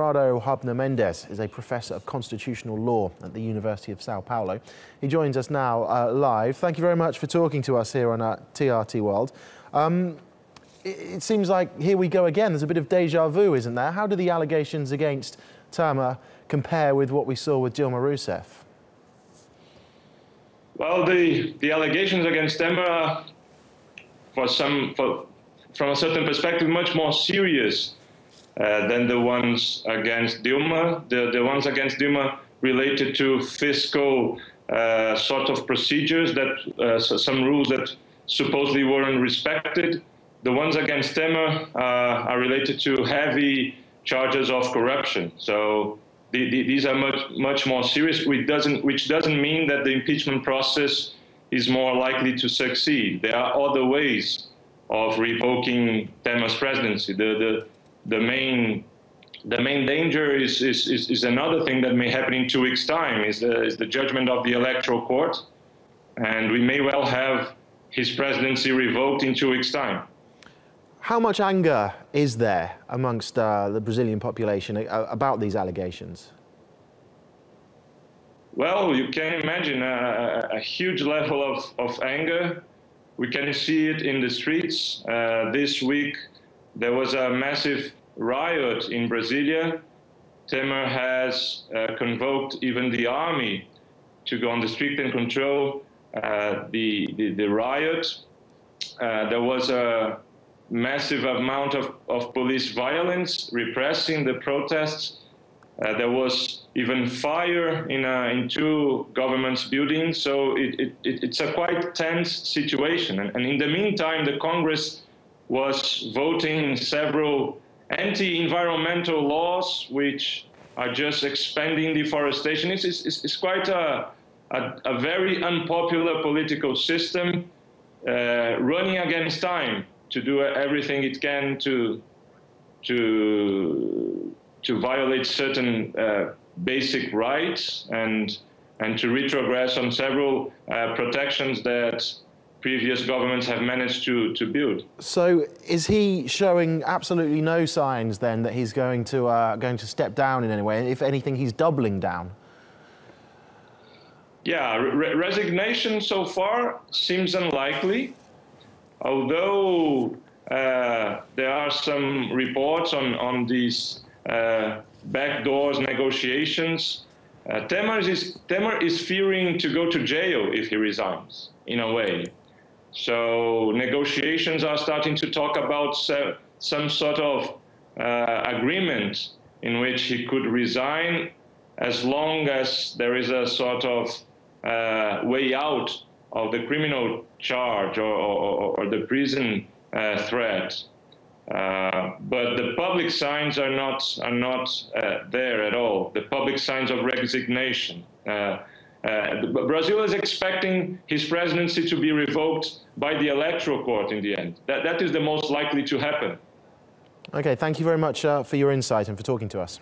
Conrado Hubner Mendes is a professor of constitutional law at the University of Sao Paulo. He joins us now live. Thank you very much for talking to us here on TRT World. It seems like here we go again. There's a bit of deja vu, isn't there? How do the allegations against Temer compare with what we saw with Dilma Rousseff? Well, the allegations against Temer are, from a certain perspective, much more serious than the ones against Dilma. The ones against Dilma related to fiscal sort of procedures, that some rules that supposedly weren't respected. The ones against Temer are related to heavy charges of corruption. So these are much more serious, which doesn't mean that the impeachment process is more likely to succeed. There are other ways of revoking Temer's presidency. The main danger is another thing that may happen in 2 weeks' time, is the judgment of the Electoral Court, and we may well have his presidency revoked in 2 weeks' time. How much anger is there amongst the Brazilian population about these allegations? Well, you can imagine a huge level of anger. We can see it in the streets. This week, there was a massive riot in Brasilia. Temer has convoked even the army to go on the street and control the riot. There was a massive amount of police violence repressing the protests. There was even fire in 2 government buildings, so it's a quite tense situation. And in the meantime, the Congress was voting several anti-environmental laws which are just expanding deforestation. It's quite a very unpopular political system running against time to do everything it can to violate certain basic rights and to retrogress on several protections that previous governments have managed to build. So is he showing absolutely no signs then that he's going to step down in any way? If anything, he's doubling down? Yeah, resignation so far seems unlikely, although there are some reports on these backdoors negotiations. Temer is fearing to go to jail if he resigns, in a way. So negotiations are starting to talk about some sort of agreement in which he could resign as long as there is a sort of way out of the criminal charge or the prison threat. But the public signs are not there at all. The public signs of resignation. Brazil is expecting his presidency to be revoked by the Electoral Court in the end. That is the most likely to happen. Okay, thank you very much for your insight and for talking to us.